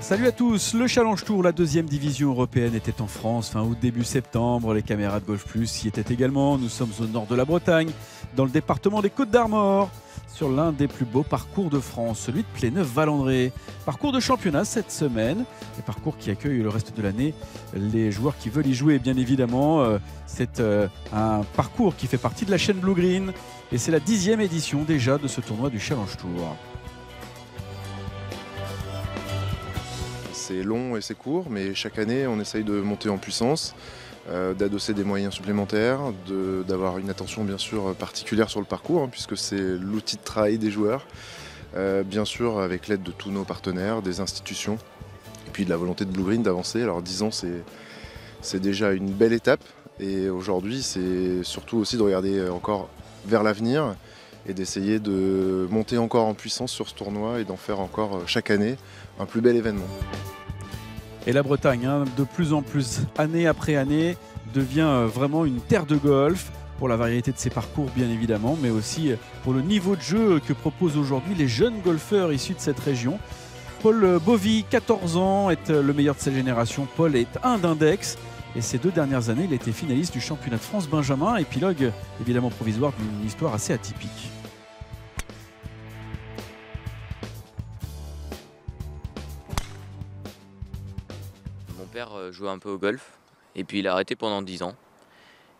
Salut à tous, le Challenge Tour, la deuxième division européenne, était en France fin août, début septembre. Les caméras de Golf Plus y étaient également. Nous sommes au nord de la Bretagne, dans le département des Côtes-d'Armor, sur l'un des plus beaux parcours de France, celui de Pléneuf-Valandré. Parcours de championnat cette semaine, et parcours qui accueille le reste de l'année les joueurs qui veulent y jouer, bien évidemment. C'est un parcours qui fait partie de la chaîne Blue Green, et c'est la 10e édition déjà de ce tournoi du Challenge Tour. C'est long et c'est court, mais chaque année on essaye de monter en puissance, d'adosser des moyens supplémentaires, d'avoir une attention bien sûr particulière sur le parcours, puisque c'est l'outil de travail des joueurs, bien sûr avec l'aide de tous nos partenaires, des institutions, et puis de la volonté de Blue Green d'avancer. Alors 10 ans c'est déjà une belle étape, et aujourd'hui c'est surtout aussi de regarder encore vers l'avenir et d'essayer de monter encore en puissance sur ce tournoi et d'en faire encore chaque année un plus bel événement. Et la Bretagne, de plus en plus, année après année, devient vraiment une terre de golf, pour la variété de ses parcours bien évidemment, mais aussi pour le niveau de jeu que proposent aujourd'hui les jeunes golfeurs issus de cette région. Paul Bovy, 14 ans, est le meilleur de sa génération. Paul est un d'index, et ces 2 dernières années, il était finaliste du championnat de France Benjamin, épilogue évidemment provisoire d'une histoire assez atypique. Mon père jouait un peu au golf et puis il a arrêté pendant 10 ans.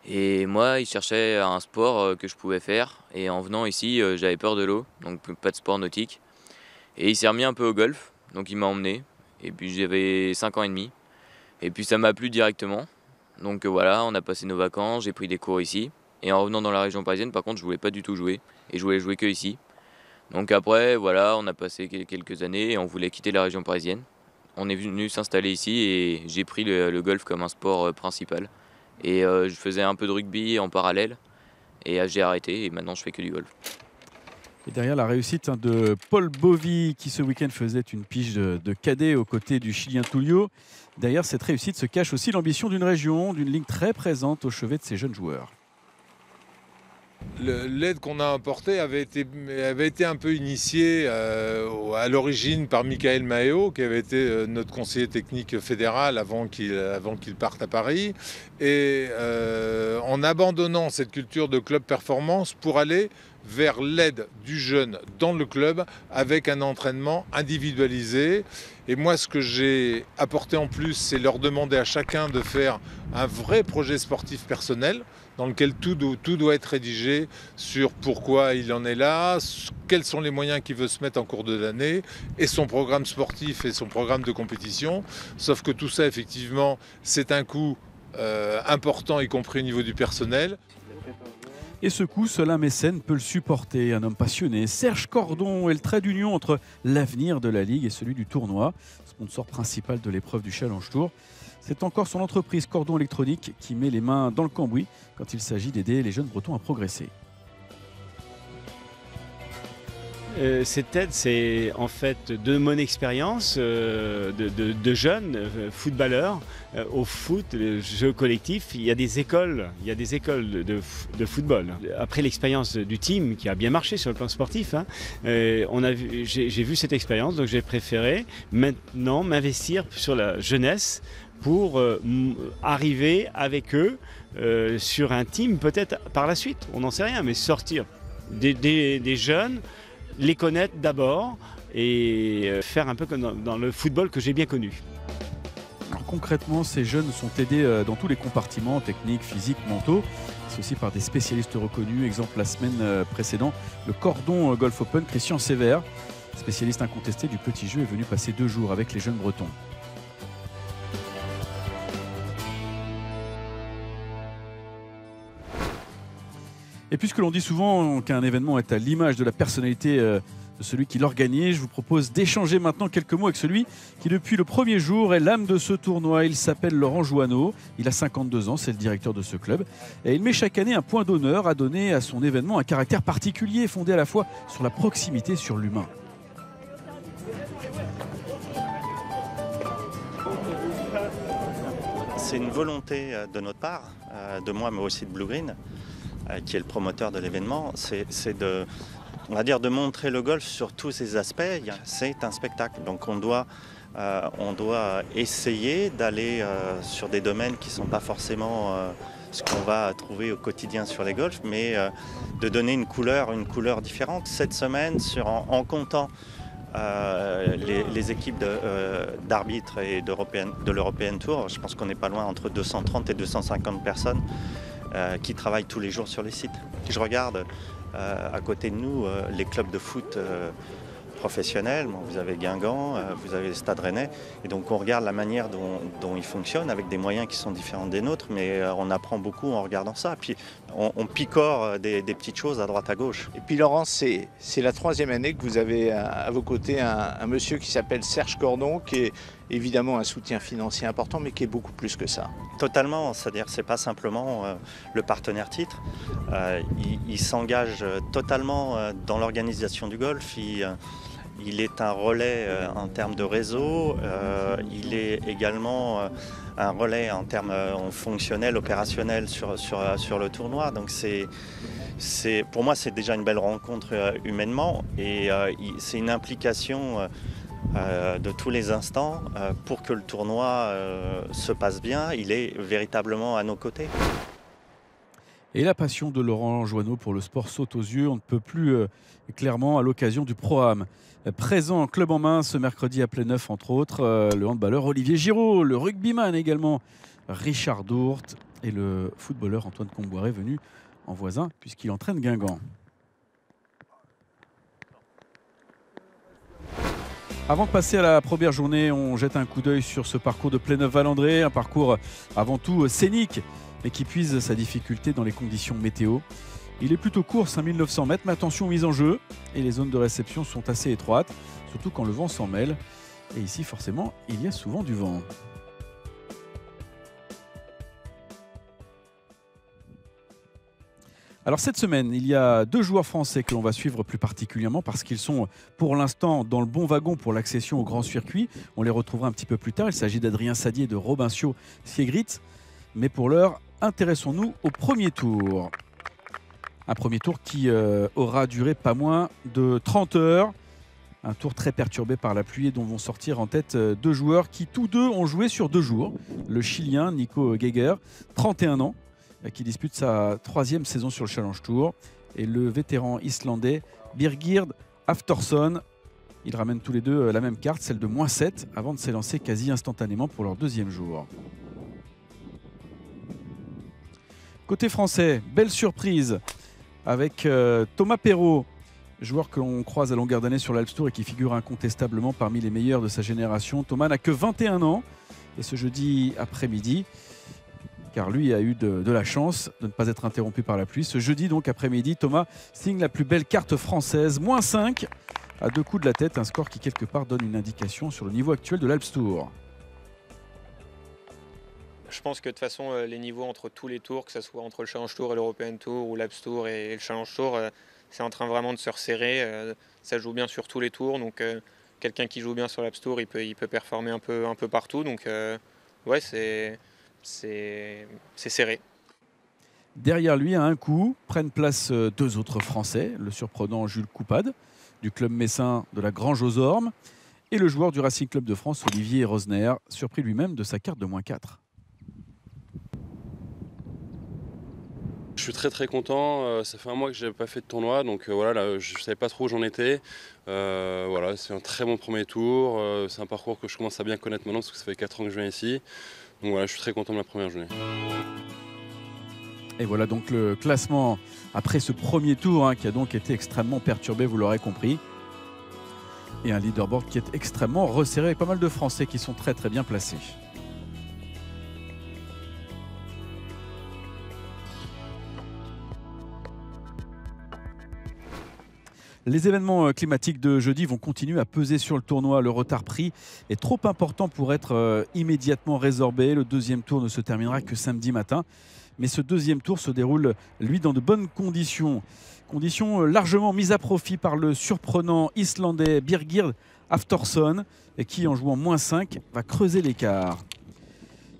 Et moi, il cherchait un sport que je pouvais faire. Et en venant ici, j'avais peur de l'eau, donc pas de sport nautique. Et il s'est remis un peu au golf, donc il m'a emmené. Et puis j'avais 5 ans et demi. Et puis ça m'a plu directement. Donc voilà, on a passé nos vacances, j'ai pris des cours ici. Et en revenant dans la région parisienne, par contre, je voulais pas du tout jouer. Et je voulais jouer que ici. Donc après, voilà, on a passé quelques années et on voulait quitter la région parisienne. On est venu s'installer ici et j'ai pris le golf comme un sport principal. Et je faisais un peu de rugby en parallèle et j'ai arrêté et maintenant je fais que du golf. Et derrière la réussite de Paul Bovy, qui ce week-end faisait une pige de cadet aux côtés du Chilien Tullio, derrière cette réussite se cache aussi l'ambition d'une région, d'une ligne très présente au chevet de ces jeunes joueurs. L'aide qu'on a apportée avait été un peu initiée à l'origine par Michael Maheo, qui avait été notre conseiller technique fédéral avant qu'il parte à Paris. Et en abandonnant cette culture de club performance pour aller vers l'aide du jeune dans le club avec un entraînement individualisé. Et moi, ce que j'ai apporté en plus, c'est leur demander à chacun de faire un vrai projet sportif personnel dans lequel tout doit être rédigé sur pourquoi il en est là, quels sont les moyens qu'il veut se mettre en cours de l'année, et son programme sportif et son programme de compétition. Sauf que tout ça, effectivement, c'est un coût important, y compris au niveau du personnel. Et ce coup, seul un mécène peut le supporter, un homme passionné. Serge Cordon est le trait d'union entre l'avenir de la Ligue et celui du tournoi, sponsor principal de l'épreuve du Challenge Tour. C'est encore son entreprise Cordon Électronique qui met les mains dans le cambouis quand il s'agit d'aider les jeunes Bretons à progresser. Cette aide, c'est en fait de mon expérience de jeunes footballeurs au foot, le jeu collectif. Il y a des écoles de football. Après l'expérience du team qui a bien marché sur le plan sportif, j'ai vu cette expérience, donc j'ai préféré maintenant m'investir sur la jeunesse pour arriver avec eux sur un team peut-être par la suite. On n'en sait rien, mais sortir des jeunes, les connaître d'abord et faire un peu comme dans le football que j'ai bien connu. Alors concrètement, ces jeunes sont aidés dans tous les compartiments, techniques, physiques, mentaux. C'est aussi par des spécialistes reconnus. Exemple la semaine précédente, le Cordon Golf Open, Christian Sévère, spécialiste incontesté du petit jeu, est venu passer 2 jours avec les jeunes Bretons. Et puisque l'on dit souvent qu'un événement est à l'image de la personnalité de celui qui l'organise, je vous propose d'échanger maintenant quelques mots avec celui qui depuis le premier jour est l'âme de ce tournoi. Il s'appelle Laurent Joanneau, il a 52 ans, c'est le directeur de ce club. Et il met chaque année un point d'honneur à donner à son événement un caractère particulier, fondé à la fois sur la proximité et sur l'humain. C'est une volonté de notre part, de moi mais aussi de Blue Green, qui est le promoteur de l'événement, c'est de on va dire, de montrer le golf sur tous ses aspects. C'est un spectacle, donc on doit on doit essayer d'aller sur des domaines qui ne sont pas forcément ce qu'on va trouver au quotidien sur les golfs, mais de donner une couleur différente. Cette semaine, en comptant les équipes d'arbitres et de l'European Tour, je pense qu'on n'est pas loin entre 230 et 250 personnes qui travaillent tous les jours sur les sites. Si je regarde à côté de nous les clubs de foot professionnels, bon, vous avez Guingamp, vous avez le Stade Rennais, et donc on regarde la manière dont ils fonctionnent avec des moyens qui sont différents des nôtres, mais on apprend beaucoup en regardant ça. Puis on picore des petites choses à droite à gauche. Et puis Laurent, c'est la 3e année que vous avez à vos côtés un monsieur qui s'appelle Serge Cordon, qui est évidemment un soutien financier important, mais qui est beaucoup plus que ça. Totalement, c'est-à-dire que ce n'est pas simplement le partenaire titre. Il s'engage totalement dans l'organisation du golf. Il est un relais en termes de réseau. Il est également un relais en termes fonctionnels, opérationnels sur le tournoi. Donc pour moi, c'est déjà une belle rencontre humainement, et c'est une implication de tous les instants pour que le tournoi se passe bien. Il est véritablement à nos côtés. Et la passion de Laurent Joanneau pour le sport saute aux yeux. On ne peut plus clairement à l'occasion du Pro-Am. Présent en club en main ce mercredi à Pléneuf, entre autres, le handballeur Olivier Giraud, le rugbyman également Richard Dourte et le footballeur Antoine Comboiré, venu en voisin puisqu'il entraîne Guingamp. Avant de passer à la première journée, on jette un coup d'œil sur ce parcours de Pléneuf-Valandré, un parcours avant tout scénique, mais qui puise sa difficulté dans les conditions météo. Il est plutôt court, 5900 mètres, mais attention aux mises en jeu. Et les zones de réception sont assez étroites, surtout quand le vent s'en mêle. Et ici, forcément, il y a souvent du vent. Alors cette semaine, il y a 2 joueurs français que l'on va suivre plus particulièrement parce qu'ils sont pour l'instant dans le bon wagon pour l'accession au grand circuit. On les retrouvera un petit peu plus tard. Il s'agit d'Adrien Sadier et de Robincio Siegritz. Mais pour l'heure, intéressons-nous au premier tour. Un premier tour qui aura duré pas moins de 30 heures. Un tour très perturbé par la pluie et dont vont sortir en tête 2 joueurs qui tous deux ont joué sur 2 jours. Le Chilien Nico Geiger, 31 ans, qui dispute sa 3e saison sur le Challenge Tour. Et le vétéran islandais Birgir Hafþórsson. Ils ramènent tous les deux la même carte, celle de -7, avant de s'élancer quasi instantanément pour leur 2e jour. Côté français, belle surprise avec Thomas Perrault, joueur que l'on croise à longueur d'année sur l'Alps Tour et qui figure incontestablement parmi les meilleurs de sa génération. Thomas n'a que 21 ans et ce jeudi après-midi, car lui a eu de la chance de ne pas être interrompu par la pluie. Ce jeudi donc après-midi, Thomas signe la plus belle carte française, -5 à 2 coups de la tête, un score qui quelque part donne une indication sur le niveau actuel de l'Alps Tour. Je pense que de toute façon, les niveaux entre tous les tours, que ce soit entre le Challenge Tour et l'European Tour ou l'Alps Tour et le Challenge Tour, c'est en train vraiment de se resserrer. Ça joue bien sur tous les tours, donc quelqu'un qui joue bien sur l'Alps Tour, il peut performer un peu partout. Donc ouais, c'est serré. Derrière lui, à un coup, prennent place 2 autres Français, le surprenant Jules Coupade du club messin de la Grange aux Ormes et le joueur du Racing Club de France, Olivier Rosner, surpris lui-même de sa carte de -4. Je suis très content, ça fait un mois que je n'avais pas fait de tournoi, donc voilà, là, je ne savais pas trop où j'en étais. Voilà, c'est un très bon premier tour, c'est un parcours que je commence à bien connaître maintenant parce que ça fait 4 ans que je viens ici. Donc voilà, je suis très content de ma première journée. Et voilà donc le classement après ce premier tour qui a donc été extrêmement perturbé, vous l'aurez compris. Et un leaderboard qui est extrêmement resserré avec pas mal de Français qui sont très bien placés. Les événements climatiques de jeudi vont continuer à peser sur le tournoi. Le retard pris est trop important pour être immédiatement résorbé. Le 2e tour ne se terminera que samedi matin. Mais ce 2e tour se déroule, lui, dans de bonnes conditions. Conditions largement mises à profit par le surprenant islandais Birgir Hafþórsson, qui, en jouant -5, va creuser l'écart.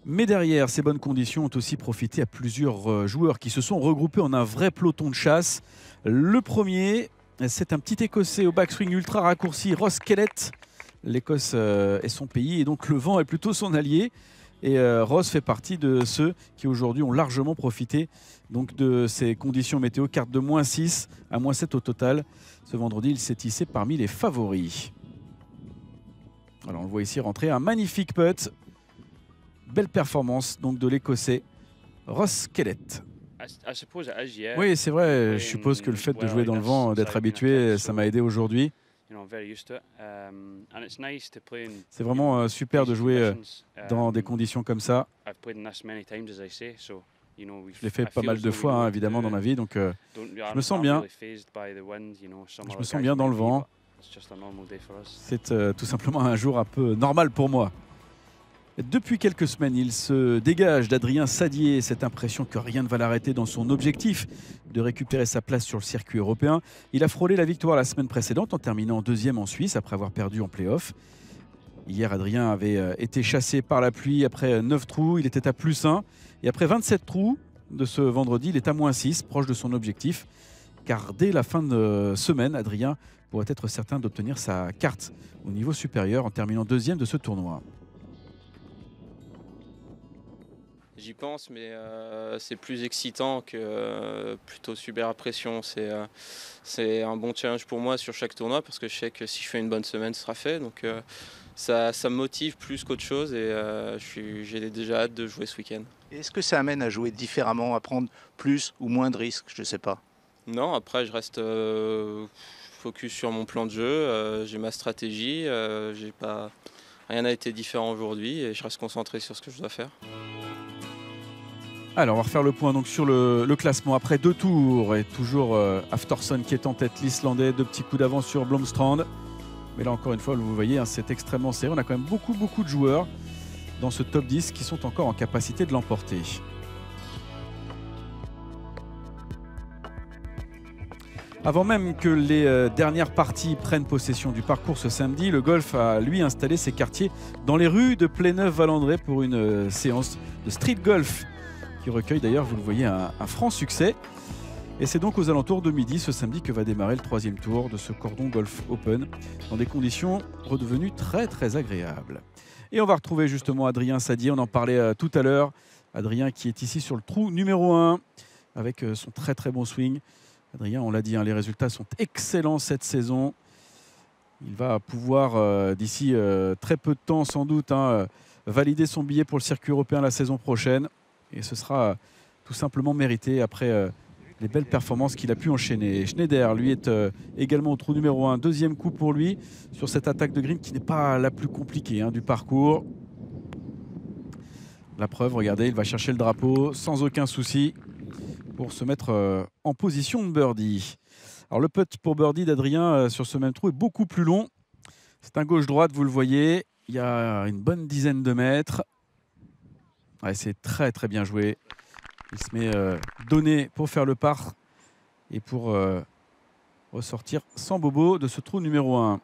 Mais derrière ces bonnes conditions ont aussi profité à plusieurs joueurs qui se sont regroupés en un vrai peloton de chasse. Le premier, c'est un petit Écossais au backswing ultra raccourci, Ross Kellett, L'Écosse est son pays et donc le vent est plutôt son allié. Et Ross fait partie de ceux qui aujourd'hui ont largement profité donc, de ces conditions météo. Carte de -6 à -7 au total. Ce vendredi, il s'est hissé parmi les favoris. Alors on le voit ici rentrer un magnifique putt. Belle performance donc de l'Écossais Ross Kellett. Oui, c'est vrai. Je suppose que le fait de jouer dans le vent, d'être habitué, ça m'a aidé aujourd'hui. C'est vraiment super de jouer dans des conditions comme ça. Je l'ai fait pas mal de fois, évidemment, dans ma vie. Donc, je me sens bien. Je me sens bien dans le vent. C'est tout simplement un jour un peu normal pour moi. Depuis quelques semaines, il se dégage d'Adrien Sadier. Cette impression que rien ne va l'arrêter dans son objectif de récupérer sa place sur le circuit européen. Il a frôlé la victoire la semaine précédente en terminant 2e en Suisse après avoir perdu en play-off. Hier, Adrien avait été chassé par la pluie après 9 trous. Il était à +1. Et après 27 trous de ce vendredi, il est à -6, proche de son objectif. Car dès la fin de semaine, Adrien pourrait être certain d'obtenir sa carte au niveau supérieur en terminant 2e de ce tournoi. J'y pense, mais c'est plus excitant que plutôt subir la pression. C'est un bon challenge pour moi sur chaque tournoi parce que je sais que si je fais une bonne semaine, ce sera fait. Donc ça me motive plus qu'autre chose et j'ai déjà hâte de jouer ce week-end. Est-ce que ça amène à jouer différemment, à prendre plus ou moins de risques? Je ne sais pas. Non, après je reste focus sur mon plan de jeu, j'ai ma stratégie, rien n'a été différent aujourd'hui et je reste concentré sur ce que je dois faire. Alors on va refaire le point donc sur le classement après 2 tours et toujours Hafthorson qui est en tête, l'Islandais, 2 petits coups d'avance sur Blomstrand. Mais là encore une fois, vous voyez, c'est extrêmement serré. On a quand même beaucoup de joueurs dans ce top 10 qui sont encore en capacité de l'emporter. Avant même que les dernières parties prennent possession du parcours ce samedi, le golf a lui installé ses quartiers dans les rues de Pléneuf-Valandré pour une séance de street golf qui recueille d'ailleurs, vous le voyez, un franc succès. Et c'est donc aux alentours de midi ce samedi que va démarrer le 3e tour de ce Cordon Golf Open dans des conditions redevenues très agréables. Et on va retrouver justement Adrien Sadier, on en parlait tout à l'heure. Adrien qui est ici sur le trou numéro 1 avec son très bon swing. Adrien, on l'a dit, les résultats sont excellents cette saison. Il va pouvoir d'ici très peu de temps sans doute valider son billet pour le circuit européen la saison prochaine. Et ce sera tout simplement mérité après les belles performances qu'il a pu enchaîner. Schneider, lui, est également au trou numéro 1. 2e coup pour lui sur cette attaque de green qui n'est pas la plus compliquée du parcours. La preuve, regardez, il va chercher le drapeau sans aucun souci pour se mettre en position de birdie. Alors le putt pour birdie d'Adrien sur ce même trou est beaucoup plus long. C'est un gauche-droite, vous le voyez. Il y a une bonne dizaine de mètres. Ouais, c'est très bien joué. Il se met donné pour faire le par et pour ressortir sans bobo de ce trou numéro 1.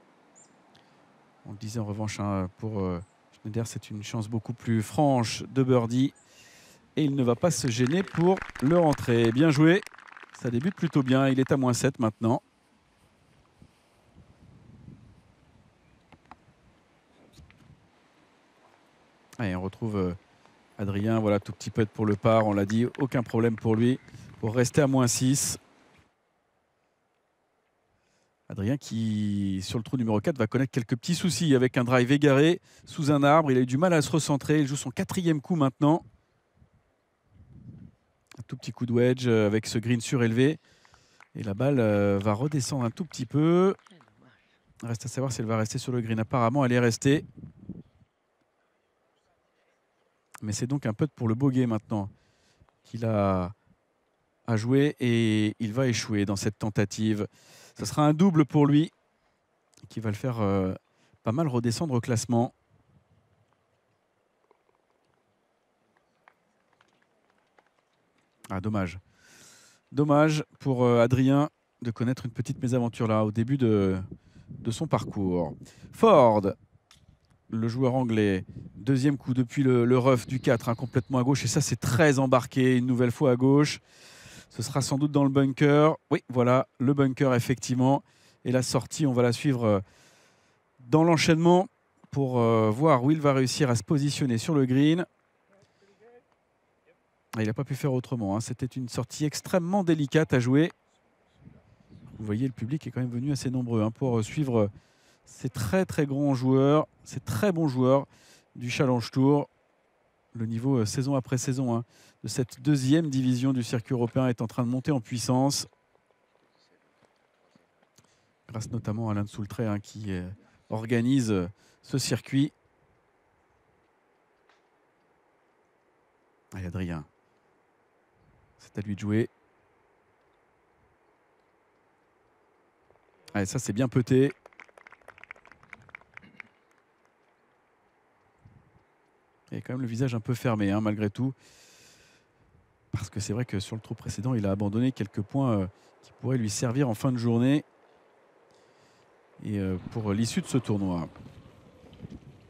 On le disait en revanche, pour Schneider, c'est une chance beaucoup plus franche de birdie. Et il ne va pas se gêner pour le rentrer. Bien joué. Ça débute plutôt bien. Il est à -7 maintenant. Allez, on retrouve Adrien. Voilà, tout petit putt pour le par. On l'a dit, aucun problème pour lui pour rester à -6. Adrien qui, sur le trou numéro 4, va connaître quelques petits soucis avec un drive égaré sous un arbre. Il a eu du mal à se recentrer. Il joue son 4e coup maintenant. Un tout petit coup de wedge avec ce green surélevé. Et la balle va redescendre un tout petit peu. Reste à savoir si elle va rester sur le green. Apparemment, elle est restée. Mais c'est donc un putt pour le bogey maintenant qu'il a à jouer. Et il va échouer dans cette tentative. Ce sera un double pour lui qui va le faire pas mal redescendre au classement. Ah, dommage. Dommage pour Adrien de connaître une petite mésaventure là au début de son parcours. Ford, le joueur anglais, 2e coup depuis le rough du 4, complètement à gauche. Et ça, c'est très embarqué, une nouvelle fois à gauche. Ce sera sans doute dans le bunker. Oui, voilà, le bunker, effectivement. Et la sortie, on va la suivre dans l'enchaînement pour voir où il va réussir à se positionner sur le green. Il n'a pas pu faire autrement, hein. C'était une sortie extrêmement délicate à jouer. Vous voyez, le public est quand même venu assez nombreux, hein, pour suivre ces très très grands joueurs, ces très bons joueurs du Challenge Tour. Le niveau saison après saison, hein, de cette deuxième division du circuit européen est en train de monter en puissance. Grâce notamment à Alain de Soultray, hein, qui organise ce circuit. Allez, Adrien. C'est à lui de jouer. Allez, ça c'est bien peté. Il a quand même le visage un peu fermé, hein, malgré tout. Parce que c'est vrai que sur le trou précédent, il a abandonné quelques points qui pourraient lui servir en fin de journée. Et pour l'issue de ce tournoi.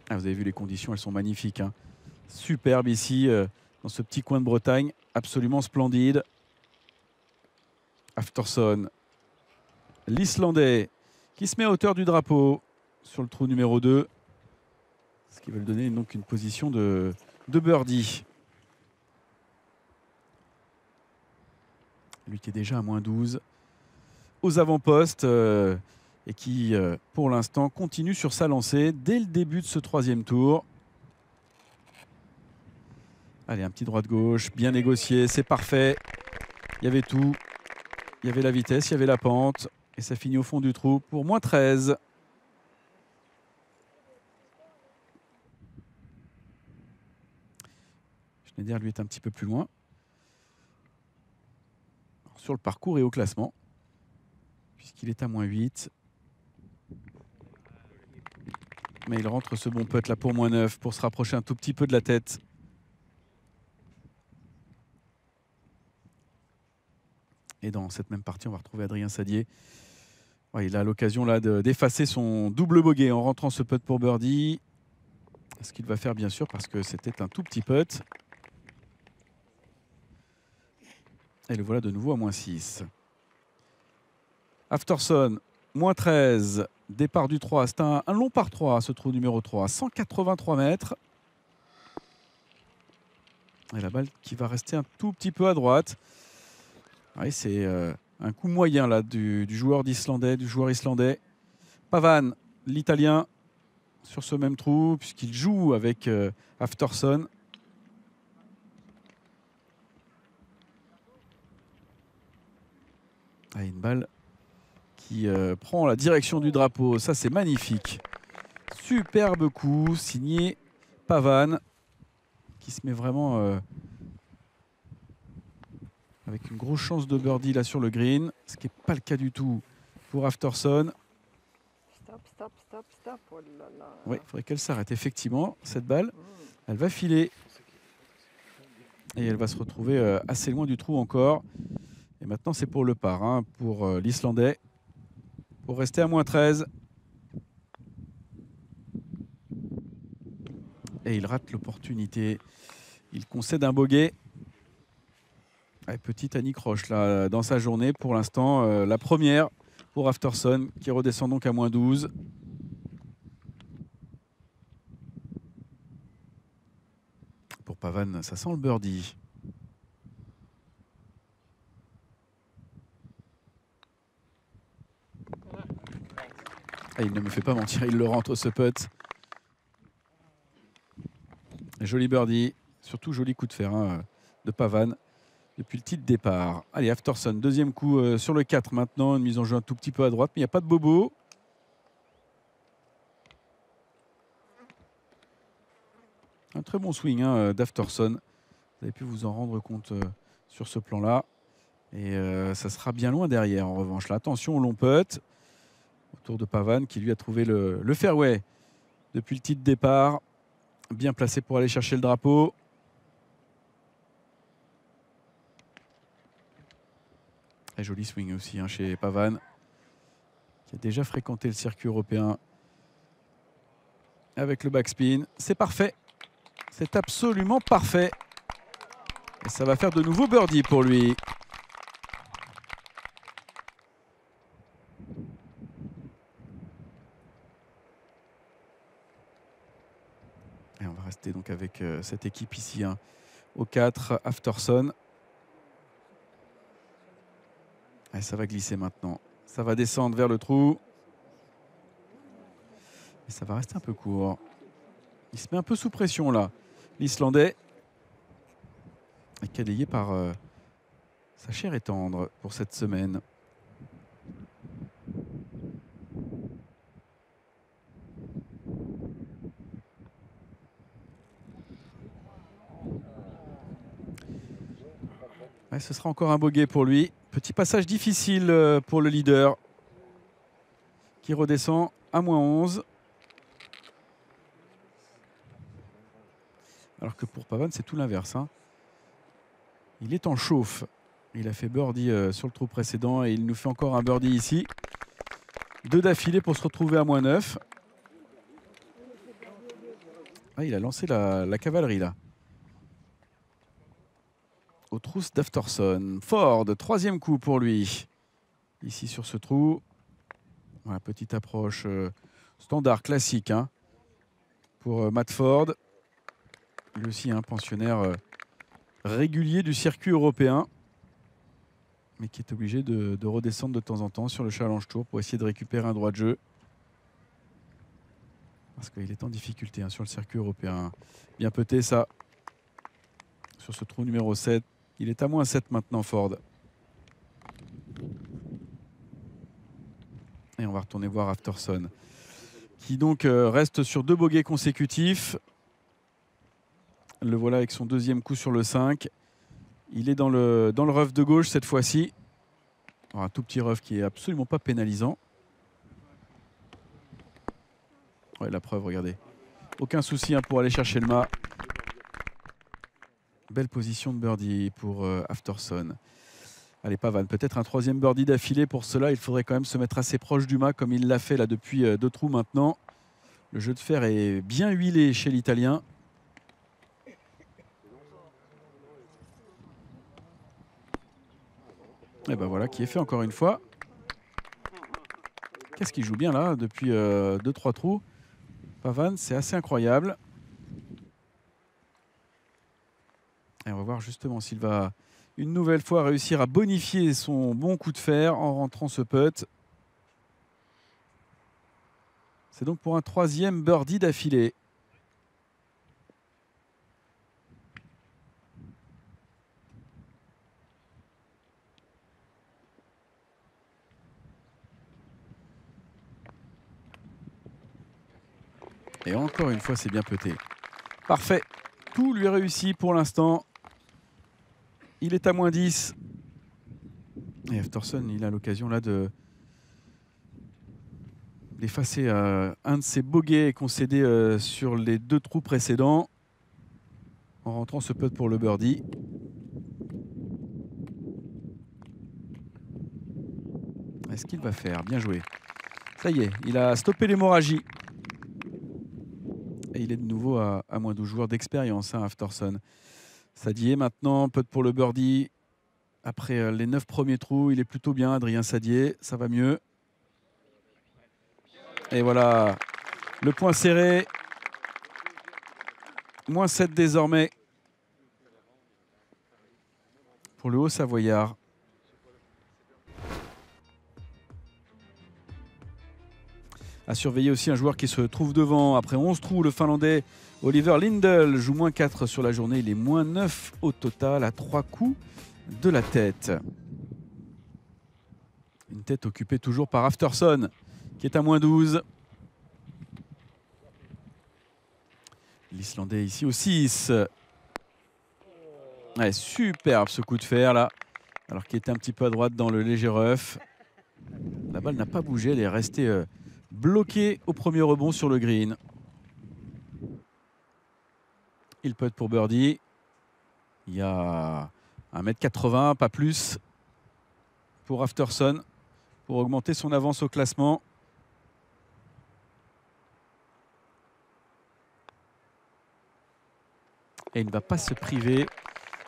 Ah, vous avez vu les conditions, elles sont magnifiques, hein. Superbe ici, dans ce petit coin de Bretagne. Absolument splendide. Afterson, l'Islandais, qui se met à hauteur du drapeau sur le trou numéro 2. Ce qui va lui donner donc une position de birdie. Lui qui est déjà à -12 aux avant-postes et qui, pour l'instant, continue sur sa lancée dès le début de ce troisième tour. Allez, un petit droite-gauche, bien négocié, c'est parfait. Il y avait tout. Il y avait la vitesse, il y avait la pente. Et ça finit au fond du trou pour -13. Schneider, lui, est un petit peu plus loin. Alors, sur le parcours et au classement, puisqu'il est à -8. Mais il rentre ce bon putt là pour -9 pour se rapprocher un tout petit peu de la tête. Et dans cette même partie, on va retrouver Adrien Sadier. Ouais, il a l'occasion là d'effacer son double bogey en rentrant ce putt pour birdie. Ce qu'il va faire bien sûr parce que c'était un tout petit putt. Et le voilà de nouveau à -6. Afterson, -13. Départ du 3. C'est un long par 3, ce trou numéro 3. 183 mètres. Et la balle qui va rester un tout petit peu à droite. Oui, c'est un coup moyen là, du joueur islandais. Pavan, l'Italien, sur ce même trou, puisqu'il joue avec Afterson. Ah, une balle qui prend la direction du drapeau. Ça, c'est magnifique. Superbe coup, signé Pavan, qui se met vraiment avec une grosse chance de birdie là sur le green, ce qui n'est pas le cas du tout pour Afterson. Stop. Oh là là. Oui, il faudrait qu'elle s'arrête. Effectivement, cette balle, elle va filer. Et elle va se retrouver assez loin du trou encore. Et maintenant, c'est pour le par, hein, pour l'Islandais. Pour rester à -13. Et il rate l'opportunité. Il concède un bogey. Ouais, petite anicroche là dans sa journée pour l'instant. La première pour Afterson qui redescend donc à -12. Pour Pavan, ça sent le birdie. Ah, il ne me fait pas mentir, il le rentre ce putt. Joli birdie, surtout joli coup de fer, hein, de Pavan depuis le petit départ. Allez, Afterson, deuxième coup sur le 4 maintenant, une mise en jeu un tout petit peu à droite, mais il n'y a pas de bobo. Un très bon swing, hein, d'Afterson. Vous avez pu vous en rendre compte sur ce plan-là. Et ça sera bien loin derrière en revanche. Là, attention au long putt. Autour de Pavan qui lui a trouvé le fairway depuis le petit départ. Bien placé pour aller chercher le drapeau. Très joli swing aussi, hein, chez Pavan, qui a déjà fréquenté le circuit européen avec le backspin. C'est parfait. C'est absolument parfait. Et ça va faire de nouveau birdie pour lui. rester donc avec cette équipe ici, hein, au 4, Afterson. Et ça va glisser maintenant. Ça va descendre vers le trou. Et ça va rester un peu court. Il se met un peu sous pression là, l'Islandais. Écadillé par sa chair est tendre pour cette semaine. Ouais, ce sera encore un bogey pour lui. Petit passage difficile pour le leader qui redescend à -11. Alors que pour Pavan, c'est tout l'inverse, hein. Il est en chauffe. Il a fait birdie sur le trou précédent et il nous fait encore un birdie ici. 2 d'affilée pour se retrouver à -9. Ah, il a lancé la cavalerie là. Aux trousses d'Afterson. Ford, 3e coup pour lui. Ici sur ce trou. Voilà, petite approche standard, classique, hein, pour Matt Ford. Lui aussi un pensionnaire régulier du circuit européen, mais qui est obligé de redescendre de temps en temps sur le Challenge Tour pour essayer de récupérer un droit de jeu. Parce qu'il est en difficulté, hein, sur le circuit européen. Bien peté ça. Sur ce trou numéro 7. Il est à -7 maintenant, Ford. Et on va retourner voir Afterson, qui donc reste sur 2 bogeys consécutifs. Le voilà avec son 2e coup sur le 5. Il est dans le rough de gauche cette fois-ci. Un tout petit rough qui est absolument pas pénalisant. Ouais, la preuve, regardez. Aucun souci, hein, pour aller chercher le mât. Belle position de birdie pour Afterson. Allez, Pavan, peut-être un 3e birdie d'affilée. Pour cela, il faudrait quand même se mettre assez proche du mât comme il l'a fait là depuis 2 trous maintenant. Le jeu de fer est bien huilé chez l'Italien. Et ben voilà, qui est fait encore une fois. Qu'est-ce qu'il joue bien là depuis 2-3 trous. Pavan, c'est assez incroyable. Et on va voir justement s'il va une nouvelle fois réussir à bonifier son bon coup de fer en rentrant ce putt. C'est donc pour un 3e birdie d'affilée. Et encore une fois, c'est bien putté. Parfait. Tout lui réussit pour l'instant. Il est à -10. Et Afterson, il a l'occasion là d'effacer un de ses bogeys concédés sur les 2 trous précédents en rentrant ce putt pour le birdie. Est-ce qu'il va faire? Bien joué. Ça y est, il a stoppé l'hémorragie. Et il est de nouveau à -12 joueurs d'expérience, hein, Afterson. Sadier maintenant, putt pour le birdie. Après les 9 premiers trous, il est plutôt bien, Adrien Sadier. Ça va mieux. Et voilà, le point serré. -7 désormais pour le Haut-Savoyard. À surveiller aussi un joueur qui se trouve devant. Après 11 trous, le Finlandais Oliver Lindell joue -4 sur la journée. Il est -9 au total à 3 coups de la tête. Une tête occupée toujours par Afterson qui est à -12. L'Islandais ici au 6. Ouais, superbe ce coup de fer là. Alors qu'il était un petit peu à droite dans le léger rough. La balle n'a pas bougé, elle est restée bloquée au premier rebond sur le green. Il putt pour birdie. Il y a 1,80 m, pas plus, pour Afterson, pour augmenter son avance au classement. Et il ne va pas se priver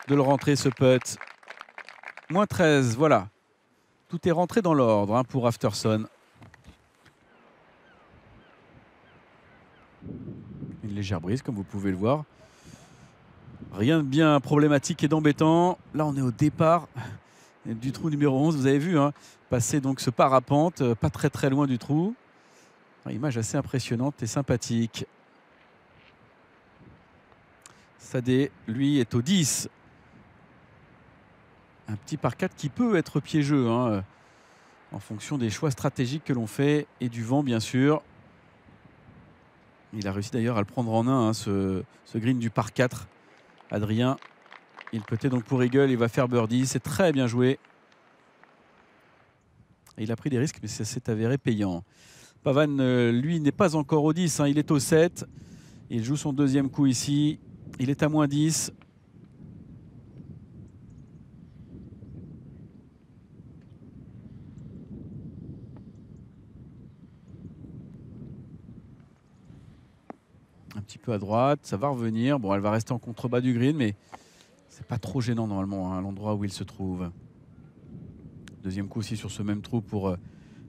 de le rentrer, ce putt. -13, voilà. Tout est rentré dans l'ordre, hein, pour Une légère brise, comme vous pouvez le voir. Rien de bien problématique et d'embêtant. Là, on est au départ du trou numéro 11. Vous avez vu, hein, passer donc ce parapente, pas très très loin du trou. Une image assez impressionnante et sympathique. Sadé, lui, est au 10. Un petit par 4 qui peut être piégeux, hein, en fonction des choix stratégiques que l'on fait et du vent, bien sûr. Il a réussi d'ailleurs à le prendre en main, hein, ce green du par 4. Adrien, il peut-être donc pour Eagle, il va faire birdie. C'est très bien joué. Et il a pris des risques, mais ça s'est avéré payant. Pavan, lui, n'est pas encore au 10, hein, il est au 7. Il joue son deuxième coup ici. Il est à moins 10. Un petit peu à droite, ça va revenir. Bon, elle va rester en contrebas du green, mais c'est pas trop gênant normalement, hein, l'endroit où il se trouve. Deuxième coup aussi sur ce même trou pour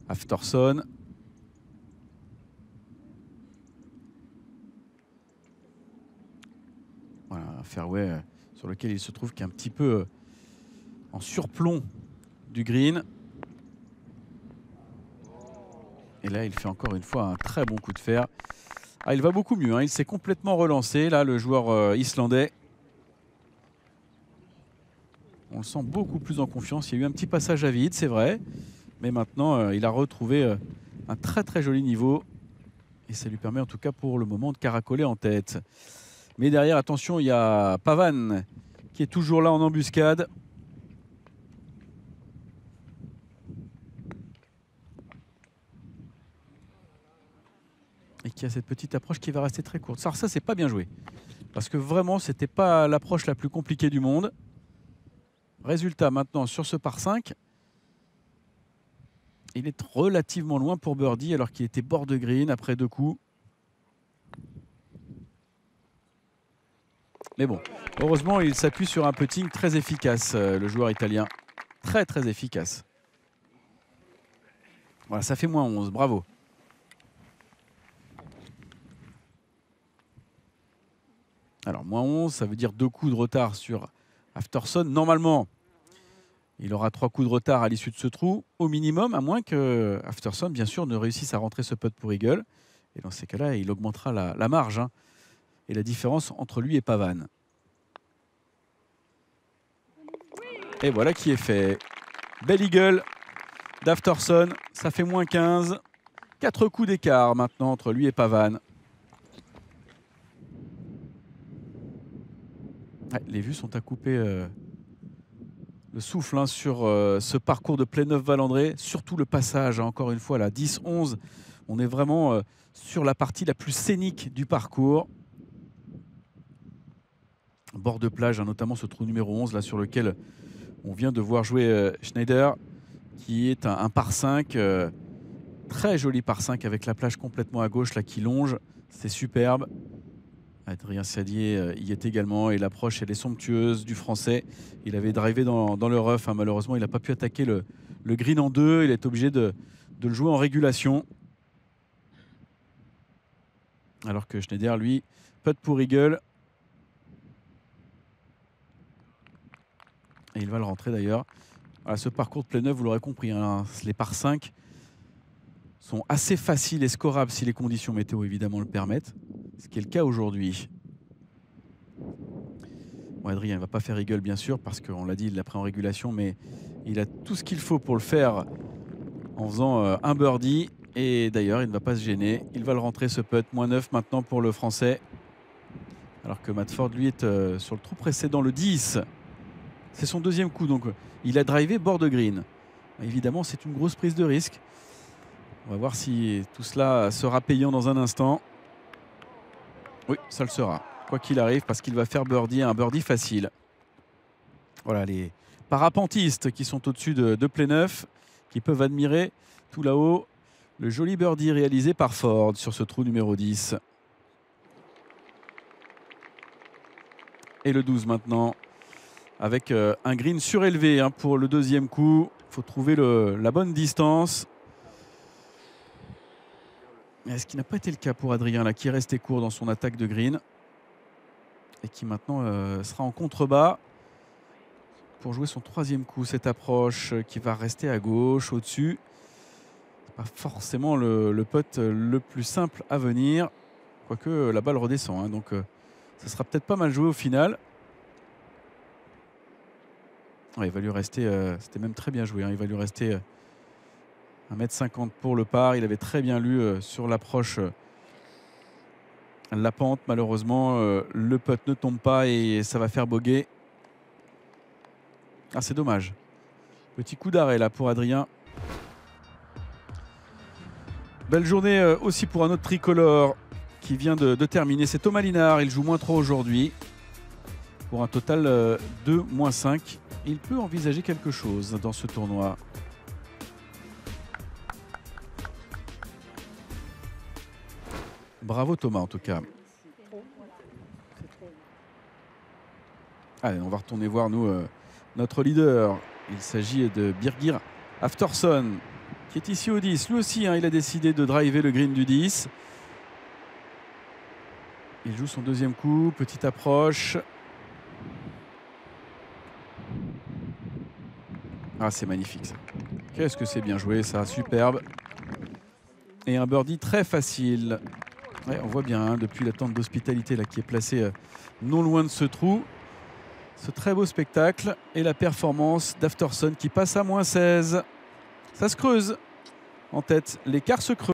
Afterson. Voilà, un fairway sur lequel il se trouve qui est un petit peu en surplomb du green. Et là, il fait encore une fois un très bon coup de fer. Ah, il va beaucoup mieux, hein. Il s'est complètement relancé, là, le joueur islandais. On le sent beaucoup plus en confiance. Il y a eu un petit passage à vide, c'est vrai. Mais maintenant, il a retrouvé un très très joli niveau. Et ça lui permet en tout cas pour le moment de caracoler en tête. Mais derrière, attention, il y a Pavan qui est toujours là en embuscade. Et qui a cette petite approche qui va rester très courte. Ça, c'est pas bien joué. Parce que vraiment, c'était pas l'approche la plus compliquée du monde. Résultat maintenant sur ce par 5. Il est relativement loin pour birdie alors qu'il était bord de green après 2 coups. Mais bon, heureusement, il s'appuie sur un putting très efficace, le joueur italien. Très, très efficace. Voilà, ça fait moins 11. Bravo. Alors, moins 11, ça veut dire 2 coups de retard sur Afterson. Normalement, il aura 3 coups de retard à l'issue de ce trou, au minimum, à moins que Afterson, bien sûr, ne réussisse à rentrer ce putt pour Eagle. Et dans ces cas-là, il augmentera la marge, hein, et la différence entre lui et Pavan. Et voilà qui est fait. Belle Eagle d'Afterson. Ça fait moins 15. 4 coups d'écart maintenant entre lui et Pavan. Ouais, les vues sont à couper le souffle, hein, sur ce parcours de Pléneuf-Valandré. Surtout le passage, hein, encore une fois, là, 10-11. On est vraiment sur la partie la plus scénique du parcours. Bord de plage, hein, notamment ce trou numéro 11 là, sur lequel on vient de voir jouer Schneider, qui est un par 5, très joli par 5 avec la plage complètement à gauche là, qui longe. C'est superbe. Adrien Sadier y est également et l'approche elle est somptueuse du Français. Il avait drivé dans le rough, hein. Malheureusement il n'a pas pu attaquer le green en 2. Il est obligé de le jouer en régulation. Alors que Schneider, lui, putt pour Eagle. Et il va le rentrer d'ailleurs. Voilà, ce parcours de Pléneuf, vous l'aurez compris, hein, les par 5 sont assez faciles et scorables si les conditions météo évidemment le permettent. Ce qui est le cas aujourd'hui. Bon, Adrien ne va pas faire Eagle bien sûr parce qu'on l'a dit, il l'a pris en régulation, mais il a tout ce qu'il faut pour le faire en faisant un birdie. Et d'ailleurs, il ne va pas se gêner. Il va le rentrer ce putt. Moins 9 maintenant pour le Français. Alors que Matt Ford, lui, est sur le trou précédent, le 10. C'est son deuxième coup, donc il a drivé bord de green. Évidemment, c'est une grosse prise de risque. On va voir si tout cela sera payant dans un instant. Oui, ça le sera, quoi qu'il arrive, parce qu'il va faire birdie, un birdie facile. Voilà, les parapentistes qui sont au-dessus de Pléneuf, qui peuvent admirer tout là-haut le joli birdie réalisé par Ford sur ce trou numéro 10. Et le 12 maintenant, avec un green surélevé, hein, pour le deuxième coup. Il faut trouver la bonne distance. Ce qui n'a pas été le cas pour Adrien, là, qui est resté court dans son attaque de green. Et qui maintenant sera en contrebas pour jouer son troisième coup. Cette approche qui va rester à gauche, au-dessus. C'est pas forcément le putt le plus simple à venir. Quoique la balle redescend, hein, donc ça sera peut-être pas mal joué au final. Ouais, il va lui rester, c'était même très bien joué, hein, il va lui rester 1,50 m pour le par. Il avait très bien lu sur l'approche la pente. Malheureusement, le putt ne tombe pas et ça va faire bogey. Ah, c'est dommage. Petit coup d'arrêt là pour Adrien. Belle journée aussi pour un autre tricolore qui vient de terminer. C'est Thomas Linard. Il joue -3 aujourd'hui pour un total de -5. Il peut envisager quelque chose dans ce tournoi. Bravo Thomas en tout cas. Allez, on va retourner voir nous notre leader. Il s'agit de Birgir Aftorsson qui est ici au 10. Lui aussi, hein, il a décidé de driver le green du 10. Il joue son deuxième coup, petite approche. Ah, c'est magnifique ça. Qu'est-ce que c'est bien joué ça, superbe. Et un birdie très facile. Ouais, on voit bien hein, depuis la tente d'hospitalité là qui est placée non loin de ce trou. Ce très beau spectacle et la performance d'Aftorsson qui passe à -16. Ça se creuse en tête, l'écart se creuse.